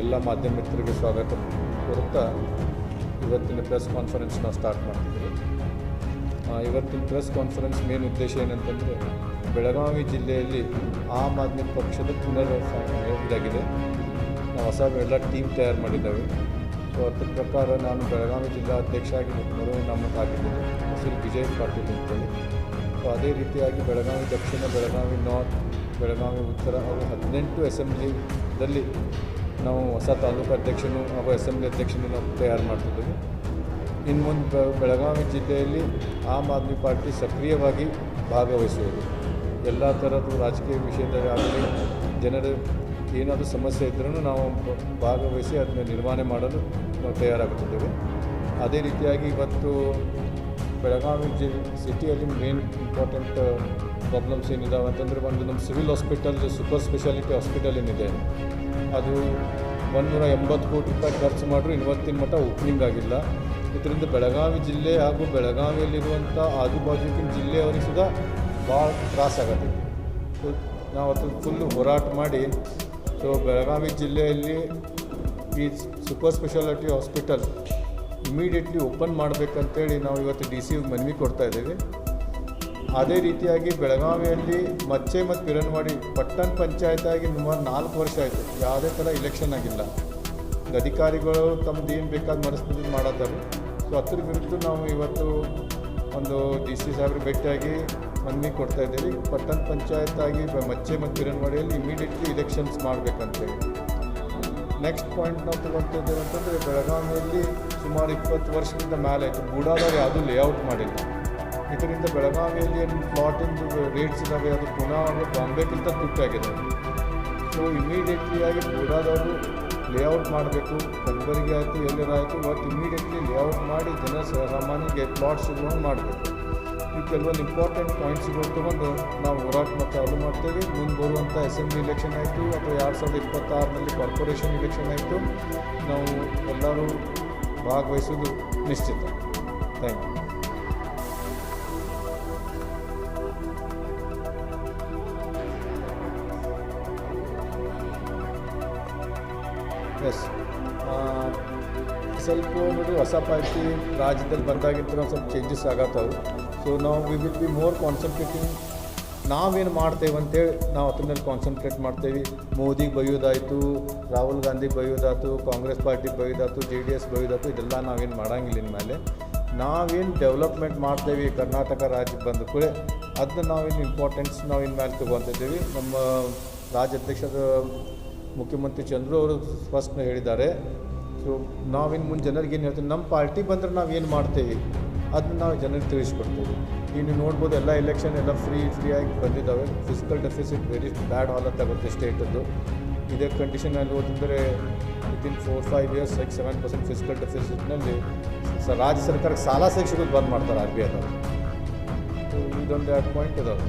ಎಲ್ಲ ಮಾಧ್ಯಮ ಮಿತ್ರರಿಗೆ ಸ್ವಾಗತ ಕೋರುತ್ತಾ ಇವತ್ತಿನ ಪ್ರೆಸ್ ಕಾನ್ಫರೆನ್ಸ್ ನಾವು ಸ್ಟಾರ್ಟ್ ಮಾಡ್ತಿದ್ದೀವಿ. ಇವತ್ತಿನ ಪ್ರೆಸ್ ಕಾನ್ಫರೆನ್ಸ್ ಮೇನ್ ಉದ್ದೇಶ ಏನಂತಂದರೆ, ಬೆಳಗಾವಿ ಜಿಲ್ಲೆಯಲ್ಲಿ ಆಮ್ ಆದ್ಮಿ ಪಕ್ಷದ ಇದಾಗಿದೆ. ನಾವು ಹೊಸ ಎಲ್ಲ ಟೀಮ್ ತಯಾರು ಮಾಡಿದ್ದಾವೆ. ಸೊ ಅದ್ರ ಪ್ರಕಾರ ನಾನು ಬೆಳಗಾವಿ ಜಿಲ್ಲಾ ಅಧ್ಯಕ್ಷ ಆಗಿ ನಾಮಕ ಆಗಿದ್ದೀನಿ, ಹೆಸರು ವಿಜಯ್ ಪಾಟೀಲ್ ಅಂತೇಳಿ. ಸೊ ಅದೇ ರೀತಿಯಾಗಿ ಬೆಳಗಾವಿ ದಕ್ಷಿಣ, ಬೆಳಗಾವಿ ನಾರ್ತ್, ಬೆಳಗಾವಿ ಉತ್ತರ ಹಾಗೂ 18 ಅಸೆಂಬ್ಲಿದಲ್ಲಿ ನಾವು ಹೊಸ ತಾಲೂಕು ಅಧ್ಯಕ್ಷನು ಹಾಗೂ ಅಸೆಂಬ್ಲಿ ಅಧ್ಯಕ್ಷನು ನಾವು ತಯಾರು ಮಾಡ್ತಿದ್ದೀವಿ. ಇನ್ನು ಮುಂದೆ ಬೆಳಗಾವಿ ಜಿಲ್ಲೆಯಲ್ಲಿ ಆಮ್ ಆದ್ಮಿ ಪಾರ್ಟಿ ಸಕ್ರಿಯವಾಗಿ ಭಾಗವಹಿಸುವುದು. ಎಲ್ಲ ಥರದ ರಾಜಕೀಯ ವಿಷಯದಾಗಲಿ ಜನರ ಏನಾದರೂ ಸಮಸ್ಯೆ ಇದ್ರೂ ನಾವು ಭಾಗವಹಿಸಿ ಅದನ್ನ ನಿರ್ವಹಣೆ ಮಾಡಲು ನಾವು ತಯಾರಾಗುತ್ತಿದ್ದೇವೆ. ಅದೇ ರೀತಿಯಾಗಿ ಇವತ್ತು ಬೆಳಗಾವಿ ಸಿಟಿಯಲ್ಲಿ ಮೇನ್ ಇಂಪಾರ್ಟೆಂಟ್ ಪ್ರಾಬ್ಲಮ್ಸ್ ಏನಿದಾವೆ ಅಂತಂದರೆ, ಒಂದು ನಮ್ಮ civil hospital, super speciality hospital ಏನಿದೆ, ಅದು 180 ಕೋಟಿ ರೂಪಾಯಿ ಖರ್ಚು ಮಾಡಿದ್ರು ಇವತ್ತಿನ ಮಟ್ಟ ಓಪನಿಂಗ್ ಆಗಿಲ್ಲ. ಇದರಿಂದ ಬೆಳಗಾವಿ ಜಿಲ್ಲೆ ಹಾಗೂ ಬೆಳಗಾವಿಯಲ್ಲಿರುವಂಥ ಆಜುಬಾಜುಕಿನ ಜಿಲ್ಲೆಯವರಿಗೆ ಸುಧಾ ಭಾಳ ತ್ರಾಸಾಗತ್ತೆ. ಸೊ ನಾವು ಅದು ಫುಲ್ಲು ಹೋರಾಟ ಮಾಡಿ ಸೊ ಬೆಳಗಾವಿ ಜಿಲ್ಲೆಯಲ್ಲಿ ಈ super speciality hospital immediately open ಮಾಡಬೇಕಂತೇಳಿ ನಾವು ಇವತ್ತು DC ಮನವಿ ಕೊಡ್ತಾಯಿದ್ದೀವಿ. ಅದೇ ರೀತಿಯಾಗಿ ಬೆಳಗಾವಿಯಲ್ಲಿ ಮಚ್ಚೆ ಮತ್ತು ಪಿರನ್ವಾಡಿ ಪಟ್ಟಣ ಪಂಚಾಯತಾಗಿ ಸುಮಾರು 4 ವರ್ಷ ಆಯಿತು, ಯಾವುದೇ ಥರ ಇಲೆಕ್ಷನ್ ಆಗಿಲ್ಲ. ಅಧಿಕಾರಿಗಳು ತಮ್ಮದು ಏನು ಬೇಕಾದ ಮನಸ್ಥಿತಿ ಮಾಡತ್ತಾರೆ. ಸೊ ಅದ್ರ ವಿರುದ್ಧ ನಾವು ಇವತ್ತು ಒಂದು DC ಸಾಹೇಬ್ರಿಗೆ ಭೇಟಿಯಾಗಿ ಮನವಿ ಕೊಡ್ತಾಯಿದ್ದೀವಿ. ಪಟ್ಟಣ ಪಂಚಾಯತಾಗಿ ಮಚ್ಚೆ ಮತ್ತು ಪಿರನ್ವಾಡಿಯಲ್ಲಿ ಇಮಿಡಿಯೇಟ್ಲಿ ಇಲೆಕ್ಷನ್ಸ್ ಮಾಡಬೇಕಂತೇಳಿ. ನೆಕ್ಸ್ಟ್ ಪಾಯಿಂಟ್ ನಾವು ತೊಗೊಳ್ತಿದ್ದೇವೆ ಅಂತಂದರೆ, ಬೆಳಗಾವಿಯಲ್ಲಿ ಸುಮಾರು 20 ವರ್ಷದಿಂದ ಮೇಲೆ ಆಯಿತು ಬೂಡಾದವ್ರು ಯಾವುದೂ ಲೇಔಟ್ ಮಾಡಿಲ್ಲ. ಇದರಿಂದ ಬೆಳಗಾವಿಯಲ್ಲಿ ಏನು ಪ್ಲಾಟಿಂದು ರೇಟ್ಸ್ ಇದ್ದಾವೆ ಅದು ಪುನಃ ಬಾಂಬೆಗಿಂತ ತುಟ್ಟಾಗಿದೆ. ಸೊ ಇಮಿಡಿಯೇಟ್ಲಿಯಾಗಿ ಬೂಡಾದವರು ಲೇಔಟ್ ಮಾಡಬೇಕು. ಕಲಬುರಗಿ ಆಯಿತು, ಎಲ್ಲರಾಯಿತು, ಇವತ್ತು ಇಮಿಡಿಯೇಟ್ಲಿ ಲೇಔಟ್ ಮಾಡಿ ಜನ ಸಾಮಾನ್ಯರಿಗೆ ಪ್ಲಾಟ್ ಸಿಗುವಂಗೆ ಮಾಡಬೇಕು. ಈ ಕೆಲವೊಂದು ಇಂಪಾರ್ಟೆಂಟ್ ಪಾಯಿಂಟ್ಸ್ಗಳು ತೊಗೊಂಡು ನಾವು ಹೋರಾಟ ಚಾಲೂ ಮಾಡ್ತೇವೆ. ಮುಂದೆ ಬರುವಂಥ ಅಸೆಂಬ್ಲಿ ಇಲೆಕ್ಷನ್ ಆಯಿತು ಅಥವಾ 2026ರಲ್ಲಿ ಕಾರ್ಪೊರೇಷನ್ ಇಲೆಕ್ಷನ್ ಆಯಿತು, ನಾವು ಎಲ್ಲರೂ ಭಾಗವಹಿಸೋದು ನಿಶ್ಚಿತ. Thank you. ಎಸ್, ಸ್ವಲ್ಪ ನೋಡಿ ಹೊಸ ಪಾರ್ಟಿ ರಾಜ್ಯದಲ್ಲಿ ಬಂದಾಗಿಂತ ಸ್ವಲ್ಪ ಚೇಂಜಸ್ ಆಗತ್ತವು. ಸೊ ನಾವು we will be more concentrating. ನಾವೇನು ಮಾಡ್ತೇವೆ ಅಂತೇಳಿ ನಾವು ಅದ್ರ ಮೇಲೆ ಕಾನ್ಸಂಟ್ರೇಟ್ ಮಾಡ್ತೇವೆ. ಮೋದಿಗೆ ಬೈಯೋದಾಯಿತು, ರಾಹುಲ್ ಗಾಂಧಿಗೆ ಬೈಯೋದಾಯ್ತು, ಕಾಂಗ್ರೆಸ್ ಪಾರ್ಟಿಗೆ ಬೈಯೋದಾಯ್ತು, JDS ಬೈಯೋದಾಯ್ತು, ಇದೆಲ್ಲ ನಾವೇನು ಮಾಡೋಂಗಿಲ್ಲ. ಇನ್ಮೇಲೆ ನಾವೇನು ಡೆವಲಪ್ಮೆಂಟ್ ಮಾಡ್ತೇವೆ ಕರ್ನಾಟಕ ರಾಜ್ಯಕ್ಕೆ ಬಂದ ಕೂಡ ಅದನ್ನ ನಾವೇನು ಇಂಪಾರ್ಟೆನ್ಸ್ ನಾವು ಇನ್ಮೇಲೆ ತೊಗೊತಿದ್ದೀವಿ. ನಮ್ಮ ರಾಜ್ಯಾಧ್ಯಕ್ಷರ ಮುಖ್ಯಮಂತ್ರಿ ಚಂದ್ರು ಅವರು ಫಸ್ಟ್ ಹೇಳಿದ್ದಾರೆ. ಸೊ ನಾವಿನ್ನು ಮುಂದೆ ಜನರಿಗೆ ಏನು ಹೇಳ್ತೀವಿ, ನಮ್ಮ ಪಾರ್ಟಿ ಬಂದರೆ ನಾವು ಏನು ಮಾಡ್ತೇವೆ ಅದನ್ನ ನಾವು ಜನರಿಗೆ ತಿಳಿಸ್ಕೊಡ್ತೇವೆ. ಈಗ ನೀವು ನೋಡ್ಬೋದು, ಎಲ್ಲ ಎಲೆಕ್ಷನ್ ಎಲ್ಲ ಫ್ರೀಯಾಗಿ ಬಂದಿದ್ದಾವೆ. ಫಿಸಿಕಲ್ ಡೆಫಿಸಿಟ್ ವೆರಿ ಬ್ಯಾಡ್ ಹಾಲತ್ತಾಗುತ್ತೆ ಸ್ಟೇಟದ್ದು. ಇದೇ ಕಂಡೀಷನಲ್ಲಿ ಓದಿದ್ರೆ ವಿತಿನ್ 4-5 ಇಯರ್ಸ್ 6-7% ಫಿಸಿಕಲ್ ಡೆಫಿಸಿಟ್ನಲ್ಲಿ ರಾಜ್ಯ ಸರ್ಕಾರಕ್ಕೆ ಸಾಲ ಸಿಗೋದು ಬಂದ್ ಮಾಡ್ತಾರೆ RBI. ಸೊ ಇದೊಂದು 2 ಪಾಯಿಂಟ್ ಇದಾವೆ.